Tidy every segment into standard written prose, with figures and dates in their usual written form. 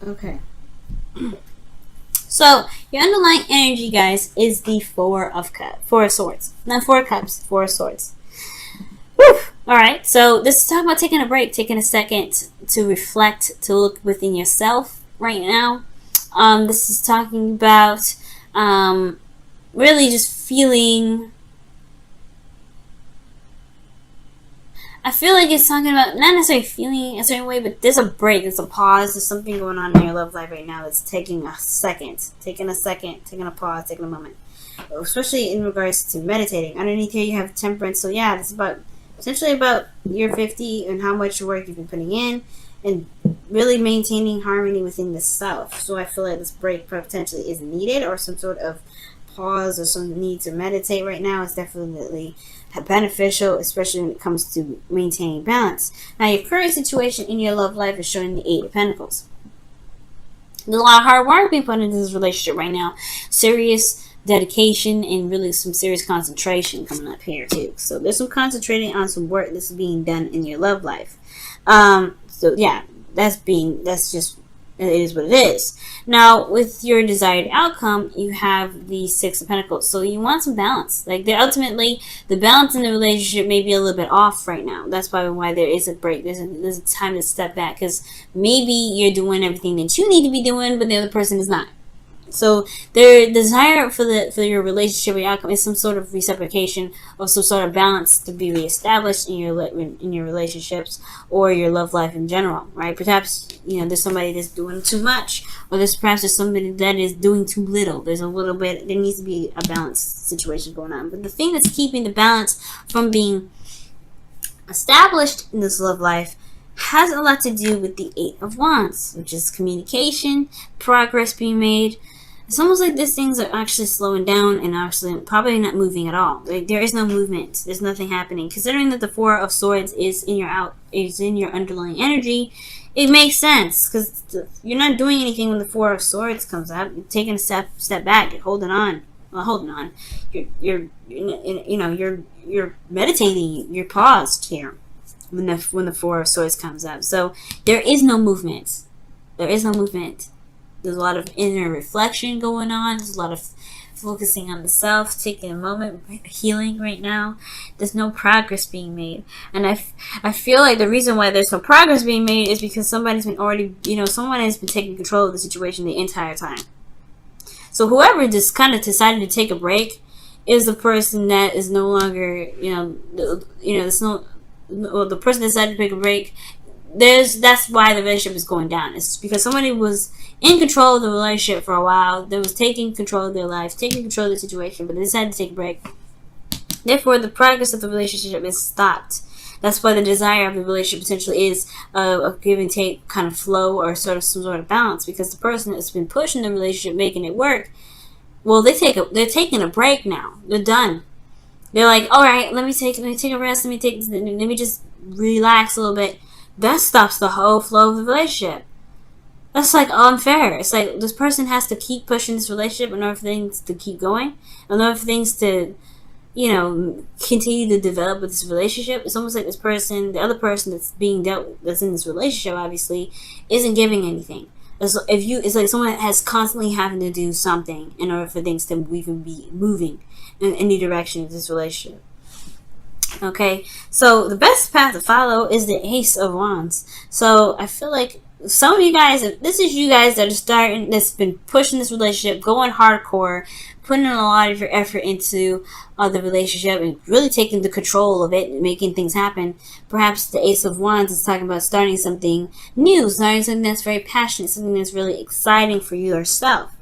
Okay. So your underlying energy, guys, is the Four of Swords. Not Four of Cups, Four of Swords. Whew. All right. So this is talking about taking a break, taking a second to reflect, to look within yourself right now. This is talking about really just feeling. I feel like it's talking about not necessarily feeling a certain way, but there's a break, there's a pause, there's something going on in your love life right now that's taking a second, taking a pause, taking a moment. Especially in regards to meditating. Underneath here you have temperance, so yeah, it's about essentially about year 50 and how much work you've been putting in and really maintaining harmony within the self. So I feel like this break potentially is needed, or some sort of pause or some need to meditate right now is definitely beneficial, especially when it comes to maintaining balance. Now, your current situation in your love life is showing the Eight of Pentacles. There's a lot of hard work being put into this relationship right now. Serious dedication and really some serious concentration coming up here too. So there's some concentrating on some work that's being done in your love life. So yeah, that's just, it is what it is. Now, with your desired outcome, you have the Six of Pentacles. So you want some balance. Like, ultimately, the balance in the relationship may be a little bit off right now. That's probably why there is a break. There's a time to step back, because maybe you're doing everything that you need to be doing, but the other person is not. So their desire for your relationship or outcome is some sort of reciprocation or some sort of balance to be reestablished in your relationships or your love life in general, right? Perhaps there's somebody that's doing too much, or there's somebody that is doing too little. There's a little bit. There needs to be a balanced situation going on. But the thing that's keeping the balance from being established in this love life has a lot to do with the Eight of Wands, which is communication, progress being made. It's almost like these things are actually slowing down and actually probably not moving at all. Like, there is no movement. There's nothing happening. Considering that the Four of Swords is in your underlying energy, it makes sense, because you're not doing anything when the Four of Swords comes up. You're taking a step back. You're holding on. Well, holding on. You're meditating. You're paused here when the Four of Swords comes up. So there is no movement. There is no movement. There's a lot of inner reflection going on. There's a lot of focusing on the self, taking a moment, healing right now. There's no progress being made. And I feel like the reason why there's no progress being made is because someone has been taking control of the situation the entire time. So whoever just kind of decided to take a break is the person that is no longer, the person that decided to take a break. That's why the relationship is going down. It's because somebody was in control of the relationship for a while. They was taking control of their life, taking control of the situation, but they decided to take a break. Therefore, the progress of the relationship is stopped. That's why the desire of the relationship potentially is a give and take kind of flow, or some sort of balance, because the person that's been pushing the relationship, making it work, well, they're taking a break now. They're done. They're like, all right, let me take a rest. Let me just relax a little bit. That stops the whole flow of the relationship. That's like unfair. It's like this person has to keep pushing this relationship in order for things to keep going, in order for things to, continue to develop with this relationship. It's almost like this person, the other person that's in this relationship, obviously, isn't giving anything. It's like someone has constantly having to do something in order for things to even be moving in any direction of this relationship. Okay, so the best path to follow is the Ace of Wands. So I feel like some of you guys, if this is you guys that's been pushing this relationship, going hardcore, putting in a lot of your effort into the relationship and really taking the control of it and making things happen. Perhaps the Ace of Wands is talking about starting something new, starting something that's very passionate, something that's really exciting for you yourself.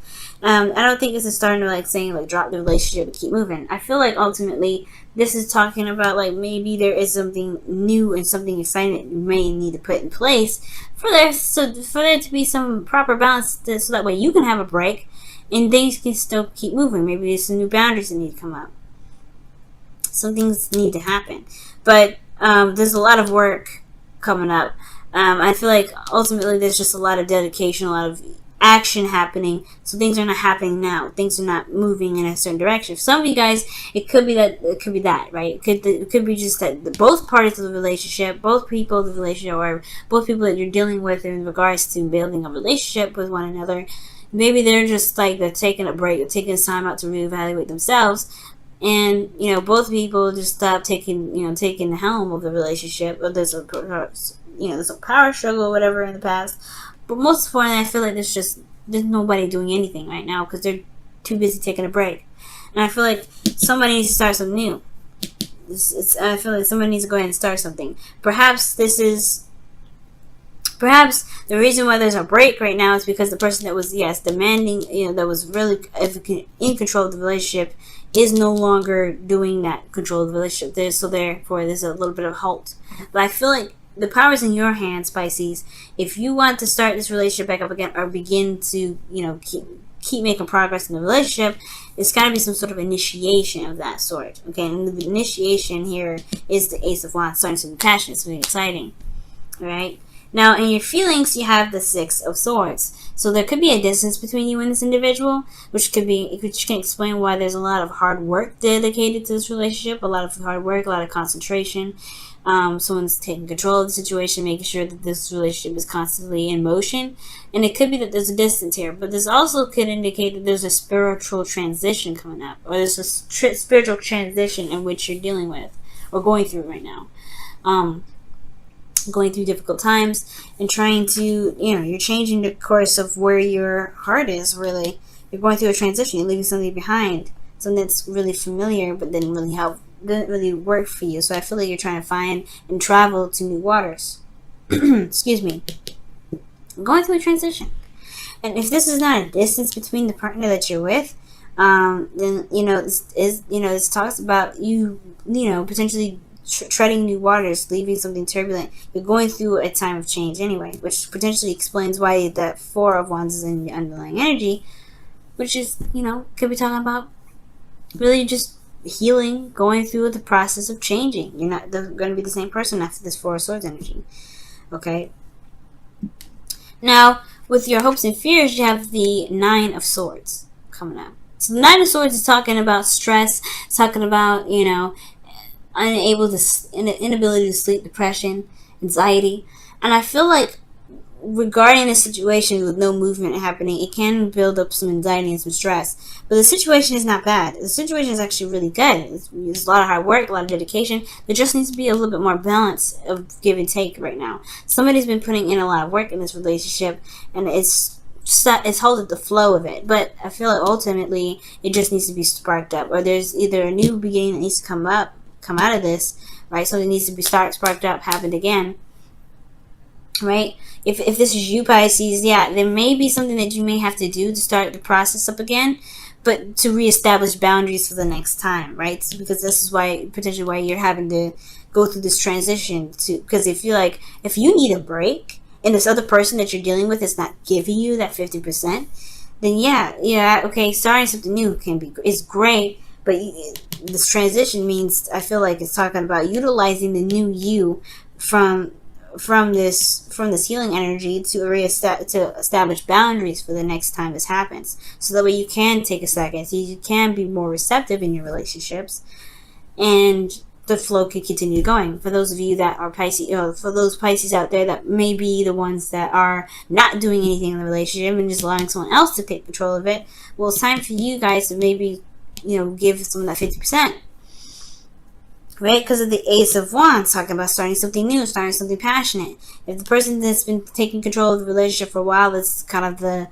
I don't think this is starting to saying drop the relationship and keep moving. I feel like ultimately this is talking about maybe there is something new and something exciting that you may need to put in place for there to be some proper balance, so that way you can have a break and things can still keep moving. Maybe there's some new boundaries that need to come up. Some things need to happen, but there's a lot of work coming up. I feel like ultimately there's just a lot of dedication, a lot of action happening, so things are not happening now. Things are not moving in a certain direction. For some of you guys, it could be that, right? It could be just that both parties of the relationship, both people of the relationship, or both people that you're dealing with in regards to building a relationship with one another, maybe they're just like they're taking a break, they're taking time out to reevaluate themselves. And both people just stop taking the helm of the relationship. Or there's a power struggle or whatever in the past. But most importantly, I feel like there's nobody doing anything right now because they're too busy taking a break. And I feel like somebody needs to start something new. I feel like somebody needs to go ahead and start something. Perhaps the reason why there's a break right now is because the person that was demanding, that was really in control of the relationship, is no longer doing that control of the relationship. Therefore, there's a little bit of halt. But I feel like the power is in your hands, Pisces. If you want to start this relationship back up again, or begin to, keep making progress in the relationship, it's got to be some sort of initiation of that sort. Okay, and the initiation here is the Ace of Wands, starting something passionate, something exciting. All right. Now, in your feelings, you have the Six of Swords. So there could be a distance between you and this individual, which can explain why there's a lot of hard work dedicated to this relationship, a lot of hard work, a lot of concentration. Someone's taking control of the situation, making sure that this relationship is constantly in motion. And it could be that there's a distance here, but this also could indicate that there's a spiritual transition coming up, or there's a spiritual transition in which you're dealing with or going through right now. Going through difficult times and trying to, you're changing the course of where your heart is, really. You're going through a transition. You're leaving something behind. Something that's really familiar but didn't really work for you. So I feel like you're trying to find and travel to new waters. Excuse me. Going through a transition. And if this is not a distance between the partner that you're with, then, this talks about you, potentially treading new waters, leaving something turbulent. You're going through a time of change anyway, which potentially explains why that Four of Wands is in the underlying energy, which is, could be talking about really just healing, going through the process of changing. You're not going to be the same person after this Four of Swords energy. Okay? Now, with your hopes and fears, you have the Nine of Swords coming up. So the Nine of Swords is talking about stress, it's talking about, inability to sleep, depression, anxiety. And I feel like regarding a situation with no movement happening, it can build up some anxiety and some stress. But the situation is not bad. The situation is actually really good. It's a lot of hard work, a lot of dedication. There just needs to be a little bit more balance of give and take right now. Somebody's been putting in a lot of work in this relationship, and it's holding the flow of it. But I feel like ultimately it just needs to be sparked up, or there's either a new beginning that needs to come out of this, right? Something needs to be sparked up, happened again, right? If this is you, Pisces, there may be something that you may have to do to start the process up again, but to reestablish boundaries for the next time, right? Because this is potentially why you're having to go through this transition, because if you need a break and this other person that you're dealing with is not giving you that 50%, then okay, starting something new is great. But this transition means, I feel like it's talking about utilizing the new you from this healing energy to establish boundaries for the next time this happens. So that way you can take a second, so you can be more receptive in your relationships, and the flow can continue going. For those of you that are Pisces, for those Pisces out there that may be the ones that are not doing anything in the relationship and just allowing someone else to take control of it, well, it's time for you guys to maybe give some of that 50%, right? Because of the Ace of Wands, talking about starting something new, starting something passionate. If the person that's been taking control of the relationship for a while, that's kind of the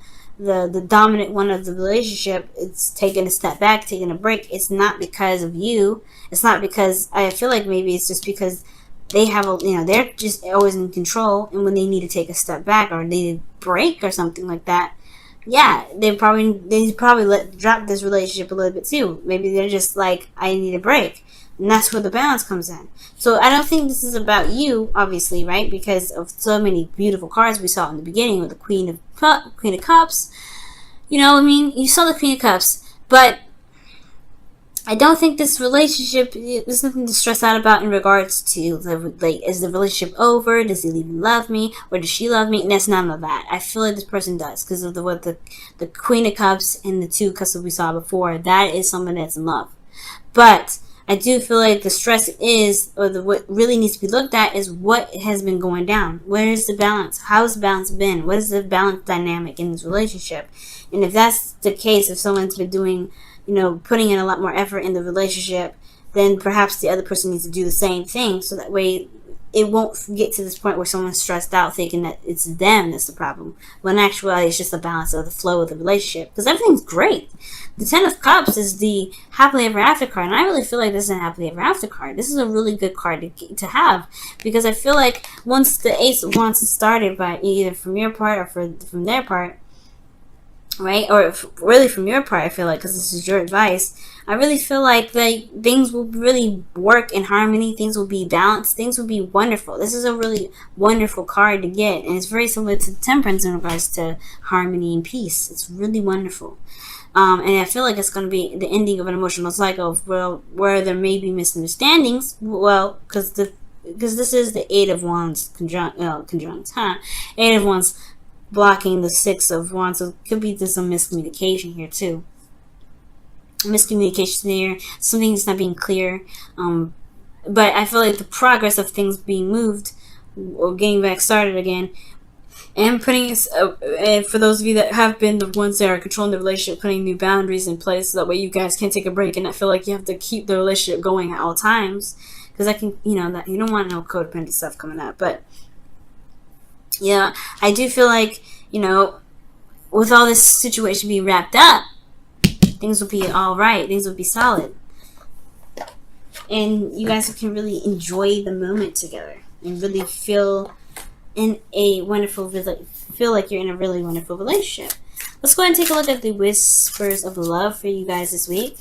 dominant one of the relationship, it's taking a step back, taking a break. It's not because of you. It's not because, I feel like maybe it's just because they have they're just always in control, and when they need to take a step back or they need a break or something like that, they probably drop this relationship a little bit too. Maybe they're just like, I need a break. And that's where the balance comes in. So I don't think this is about you, obviously, right? Because of so many beautiful cards we saw in the beginning with the Queen of Cups. You saw the Queen of Cups. But I don't think this relationship, there's nothing to stress out about in regards to, like, is the relationship over? Does he even love me? Or does she love me? And that's none of that. I feel like this person does, because of the Queen of Cups and the Two of Cups that we saw before. That is someone that's in love. But I do feel like the stress is, or what really needs to be looked at is what has been going down. Where is the balance? How's the balance been? What is the balance dynamic in this relationship? And if that's the case, if someone's been doing, putting in a lot more effort in the relationship, then perhaps the other person needs to do the same thing, so that way it won't get to this point where someone's stressed out thinking that it's them that's the problem, when in actuality it's just the balance of the flow of the relationship, because everything's great. The Ten of Cups is the happily ever after card, and I really feel like this is a happily ever after card. This is a really good card to have, because I feel like once the Ace of Wands is started, by either from your part or from their part, right? Or really from your part, I feel like, because this is your advice, I really feel like things will really work in harmony. Things will be balanced. Things will be wonderful. This is a really wonderful card to get, and it's very similar to Temperance in regards to harmony and peace. It's really wonderful. And I feel like it's going to be the ending of an emotional cycle where there may be misunderstandings. Well, because this is the Eight of Wands conjunct, Eight of Wands blocking the Six of Wands, so it could be just some miscommunication here too. Miscommunication there, something's not being clear. But I feel like the progress of things being moved or getting back started again, and putting and for those of you that have been the ones that are controlling the relationship, putting new boundaries in place, so that way you guys can take a break and not feel like you have to keep the relationship going at all times, because that can, that you don't want no codependent stuff coming up. But yeah, I do feel like, with all this situation being wrapped up, things will be all right. Things will be solid. And you guys can really enjoy the moment together and really feel like you're in a really wonderful relationship. Let's go ahead and take a look at the whispers of love for you guys this week.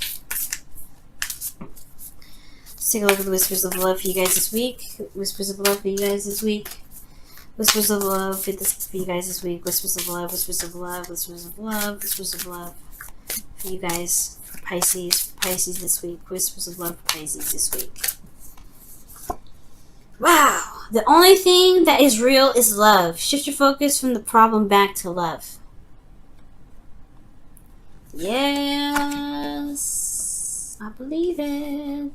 Let's take a look at the whispers of love for you guys this week. Whispers of love for you guys this week. Whispers of love for you guys this week. Whispers of love, whispers of love, whispers of love, whispers of love for you guys, for Pisces this week. Whispers of love for Pisces this week. Wow! The only thing that is real is love. Shift your focus from the problem back to love. Yes! I believe it.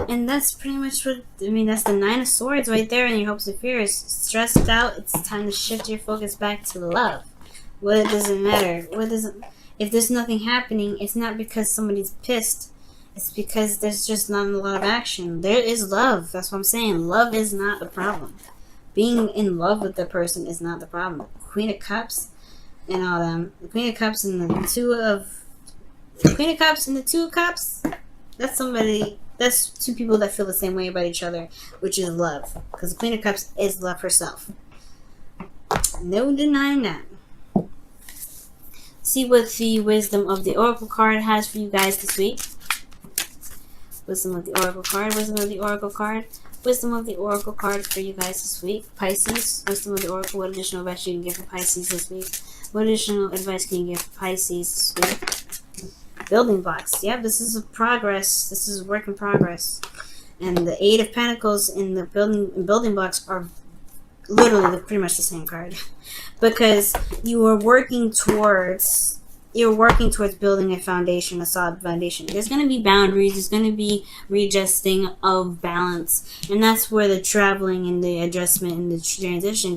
And that's pretty much that's the Nine of Swords right there in your hopes and fears. Stressed out, it's time to shift your focus back to love. Well, it doesn't matter. If there's nothing happening, it's not because somebody's pissed. It's because there's just not a lot of action. There is love. That's what I'm saying. Love is not the problem. Being in love with the person is not the problem. Queen of Cups and all them. The Queen of Cups and the Two of Cups. That's two people that feel the same way about each other, which is love. Because the Queen of Cups is love herself. No denying that. See what the Wisdom of the Oracle card has for you guys this week. Wisdom of the Oracle card. Wisdom of the Oracle card. Wisdom of the Oracle card for you guys this week. Pisces. Wisdom of the Oracle. What additional advice you can give for Pisces this week? What additional advice can you give for Pisces this week? Building blocks. Yeah, this is a progress. This is a work in progress. And the Eight of Pentacles in the building blocks are literally pretty much the same card. Because you are working towards building a foundation, a solid foundation. There's going to be boundaries. There's going to be readjusting of balance, and that's where the traveling and the adjustment and the transition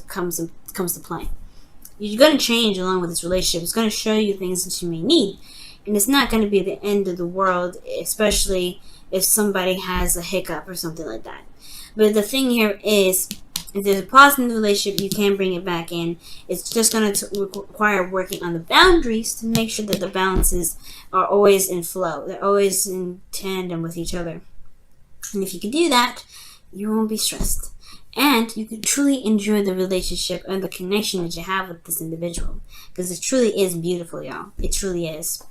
comes to play. You're going to change along with this relationship. It's going to show you things that you may need, and it's not going to be the end of the world, especially if somebody has a hiccup or something like that. But the thing here is, if there's a pause in the relationship, you can bring it back in. It's just going to require working on the boundaries to make sure that the balances are always in flow. They're always in tandem with each other. And if you can do that, you won't be stressed. And you can truly enjoy the relationship and the connection that you have with this individual. Because it truly is beautiful, y'all. It truly is.